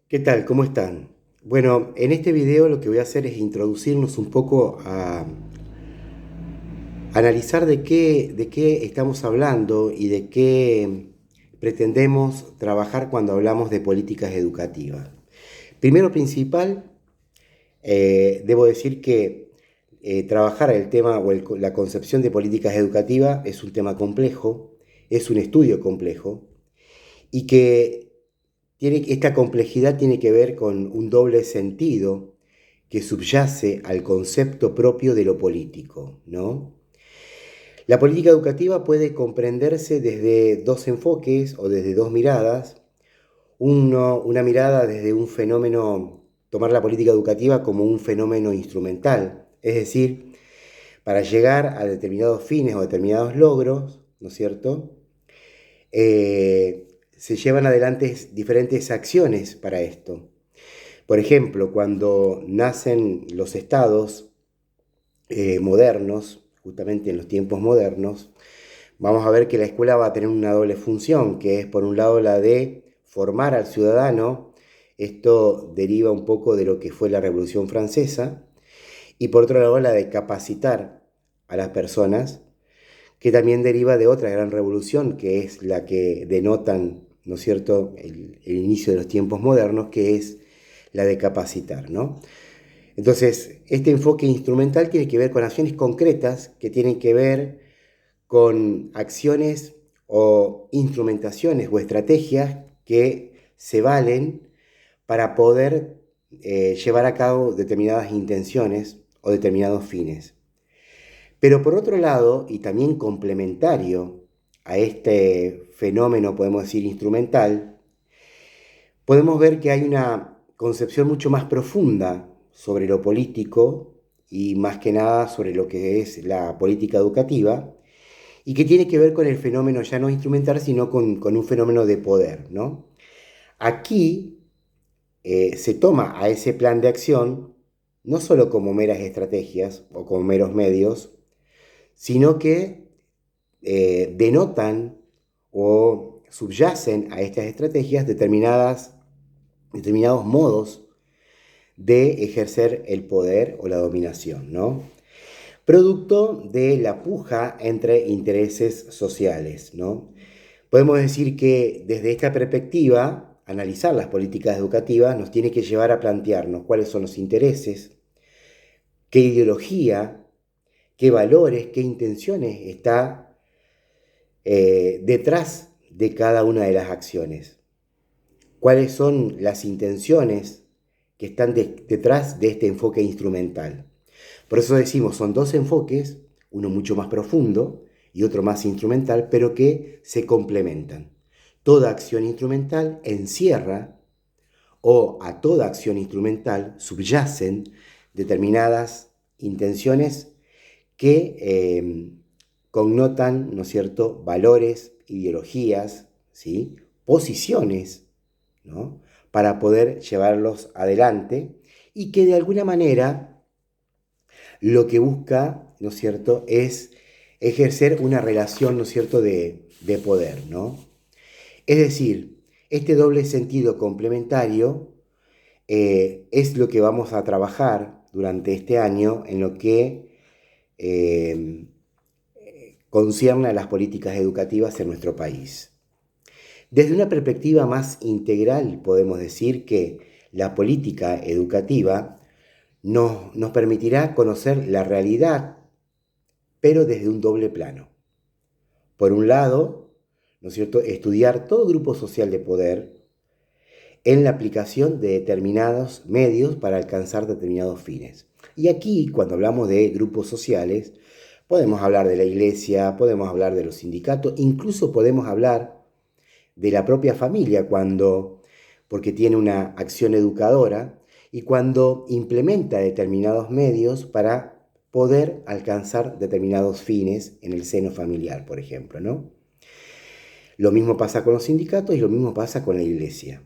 ¿Qué tal? ¿Cómo están? Bueno, en este video lo que voy a hacer es introducirnos un poco a analizar de qué estamos hablando y de qué pretendemos trabajar cuando hablamos de políticas educativas. Primero principal, debo decir que trabajar el tema o la concepción de políticas educativas es un tema complejo, es un estudio complejo y que esta complejidad tiene que ver con un doble sentido que subyace al concepto propio de lo político, ¿no? La política educativa puede comprenderse desde dos enfoques o desde dos miradas. Una mirada desde un fenómeno, tomar la política educativa como un fenómeno instrumental, es decir, para llegar a determinados fines o determinados logros, ¿no es cierto? Se llevan adelante diferentes acciones para esto. Por ejemplo, cuando nacen los estados modernos, justamente en los tiempos modernos, vamos a ver que la escuela va a tener una doble función, que es por un lado la de formar al ciudadano, esto deriva un poco de lo que fue la Revolución Francesa, y por otro lado la de capacitar a las personas, que también deriva de otra gran revolución, que es la que denotan, ¿no es cierto?, el inicio de los tiempos modernos, que es la de capacitar, ¿no? Entonces, este enfoque instrumental tiene que ver con acciones concretas que tienen que ver con acciones o instrumentaciones o estrategias que se valen para poder llevar a cabo determinadas intenciones o determinados fines. Pero por otro lado, y también complementario a este fenómeno, podemos decir, instrumental, podemos ver que hay una concepción mucho más profunda sobre lo político y más que nada sobre lo que es la política educativa y que tiene que ver con el fenómeno ya no instrumental, sino con un fenómeno de poder, ¿no? Aquí se toma a ese plan de acción no solo como meras estrategias o como meros medios, sino que denotan o subyacen a estas estrategias determinados modos de ejercer el poder o la dominación, ¿no? Producto de la puja entre intereses sociales, ¿no? Podemos decir que desde esta perspectiva, analizar las políticas educativas nos tiene que llevar a plantearnos cuáles son los intereses, qué ideología, qué valores, qué intenciones está detrás de cada una de las acciones, cuáles son las intenciones que están detrás de este enfoque instrumental. Por eso decimos, son dos enfoques, uno mucho más profundo y otro más instrumental, pero que se complementan. Toda acción instrumental encierra o a toda acción instrumental subyacen determinadas intenciones que connotan, ¿no es cierto?, valores, ideologías, ¿sí?, posiciones, ¿no?, para poder llevarlos adelante y que de alguna manera lo que busca, ¿no es cierto?, es ejercer una relación, ¿no es cierto?, de poder, ¿no? Es decir, este doble sentido complementario es lo que vamos a trabajar durante este año en lo que eh, concierne a las políticas educativas en nuestro país. Desde una perspectiva más integral, podemos decir que la política educativa nos permitirá conocer la realidad, pero desde un doble plano. Por un lado, ¿no es cierto?, estudiar todo grupo social de poder en la aplicación de determinados medios para alcanzar determinados fines. Y aquí, cuando hablamos de grupos sociales, podemos hablar de la iglesia, podemos hablar de los sindicatos, incluso podemos hablar de la propia familia porque tiene una acción educadora y cuando implementa determinados medios para poder alcanzar determinados fines en el seno familiar, por ejemplo, ¿no? Lo mismo pasa con los sindicatos y lo mismo pasa con la iglesia.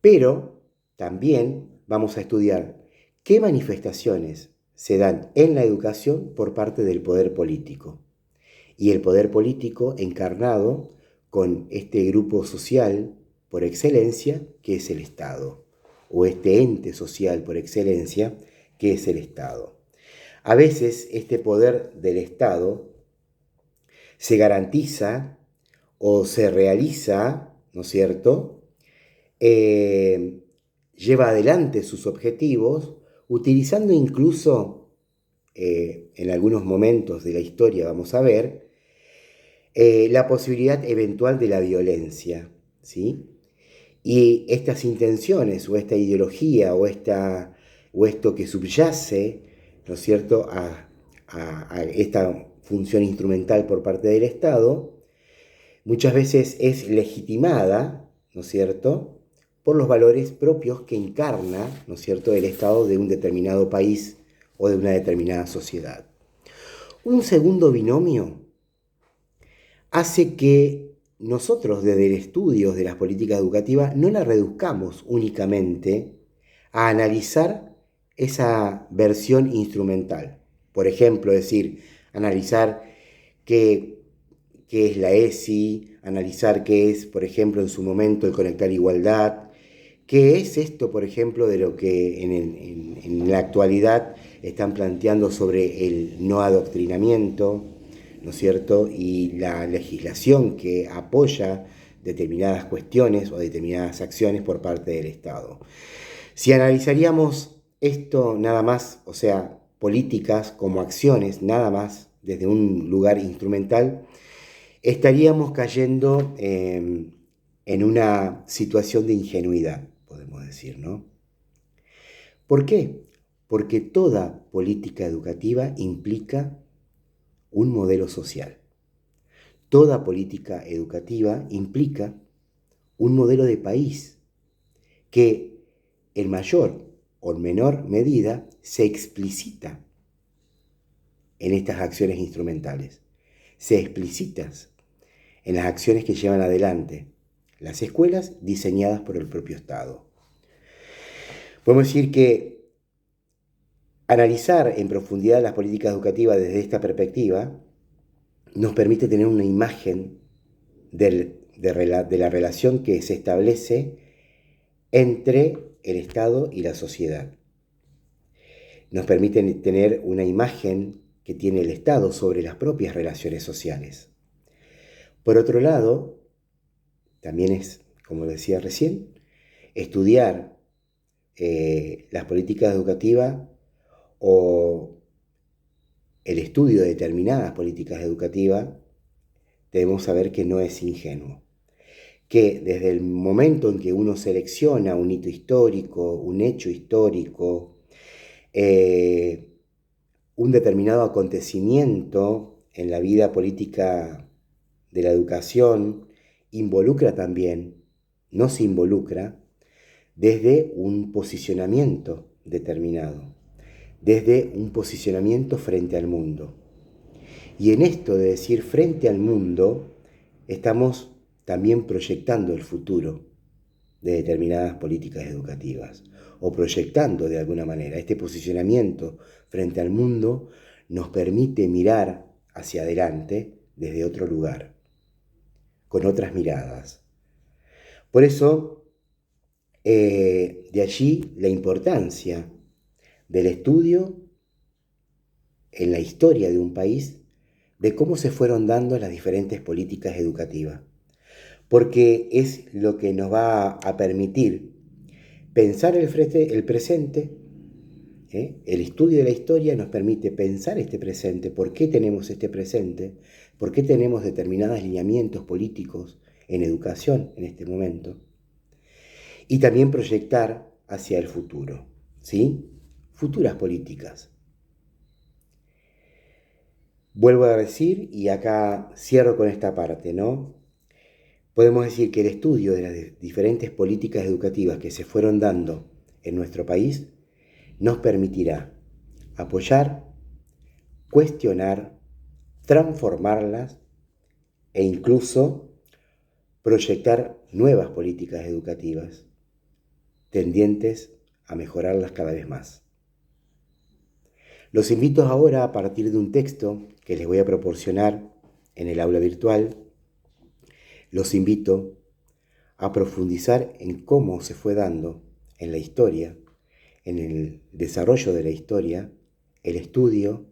Pero también vamos a estudiar qué manifestaciones se dan en la educación por parte del poder político. Y el poder político encarnado con este grupo social por excelencia, que es el Estado, o este ente social por excelencia, que es el Estado. A veces este poder del Estado se garantiza o se realiza, ¿no es cierto?, lleva adelante sus objetivos utilizando incluso, en algunos momentos de la historia vamos a ver, la posibilidad eventual de la violencia, ¿sí? Y estas intenciones o esta ideología o esto que subyace, ¿no es cierto?, a esta función instrumental por parte del Estado, muchas veces es legitimada, ¿no es cierto?, por los valores propios que encarna, ¿no es cierto?, el Estado de un determinado país o de una determinada sociedad. Un segundo binomio hace que nosotros desde el estudio de las políticas educativas no la reduzcamos únicamente a analizar esa versión instrumental. Por ejemplo, analizar qué es la ESI, analizar qué es, por ejemplo, en su momento el Conectar Igualdad, qué es esto, por ejemplo, de lo que en la actualidad están planteando sobre el no adoctrinamiento, ¿no es cierto?, y la legislación que apoya determinadas cuestiones o determinadas acciones por parte del Estado. Si analizaríamos esto nada más, o sea, políticas como acciones, nada más desde un lugar instrumental, estaríamos cayendo en una situación de ingenuidad, podemos decir, ¿no? ¿Por qué? Porque toda política educativa implica un modelo social. Toda política educativa implica un modelo de país que en mayor o menor medida se explicita en estas acciones instrumentales, se explicita en las acciones que llevan adelante las escuelas diseñadas por el propio Estado. Podemos decir que analizar en profundidad las políticas educativas desde esta perspectiva nos permite tener una imagen de la relación que se establece entre el Estado y la sociedad. Nos permite tener una imagen que tiene el Estado sobre las propias relaciones sociales. Por otro lado, también es, como decía recién, estudiar las políticas educativas o el estudio de determinadas políticas educativas, debemos saber que no es ingenuo. Que desde el momento en que uno selecciona un hito histórico, un hecho histórico, un determinado acontecimiento en la vida política de la educación, involucra también, no se involucra, desde un posicionamiento determinado, desde un posicionamiento frente al mundo. Y en esto de decir frente al mundo, estamos también proyectando el futuro de determinadas políticas educativas, o proyectando de alguna manera. Este posicionamiento frente al mundo nos permite mirar hacia adelante desde otro lugar, con otras miradas. Por eso, de allí la importancia del estudio en la historia de un país de cómo se fueron dando las diferentes políticas educativas, porque es lo que nos va a permitir pensar el presente. El estudio de la historia nos permite pensar este presente, por qué tenemos este presente, por qué tenemos determinados lineamientos políticos en educación en este momento, y también proyectar hacia el futuro, ¿sí? Futuras políticas. Vuelvo a decir, y acá cierro con esta parte, ¿no? Podemos decir que el estudio de las diferentes políticas educativas que se fueron dando en nuestro país nos permitirá apoyar, cuestionar, transformarlas e incluso proyectar nuevas políticas educativas tendientes a mejorarlas cada vez más. Los invito ahora, a partir de un texto que les voy a proporcionar en el aula virtual, los invito a profundizar en cómo se fue dando en la historia, en el desarrollo de la historia, el estudio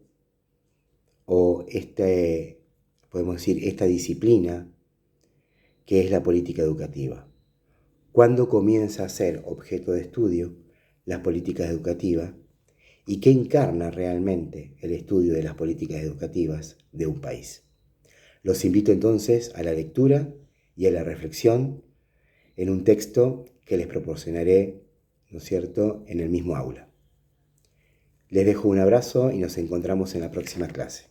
o podemos decir, esta disciplina que es la política educativa. ¿Cuándo comienza a ser objeto de estudio las políticas educativas y qué encarna realmente el estudio de las políticas educativas de un país? Los invito entonces a la lectura y a la reflexión en un texto que les proporcionaré, ¿no es cierto?, en el mismo aula. Les dejo un abrazo y nos encontramos en la próxima clase.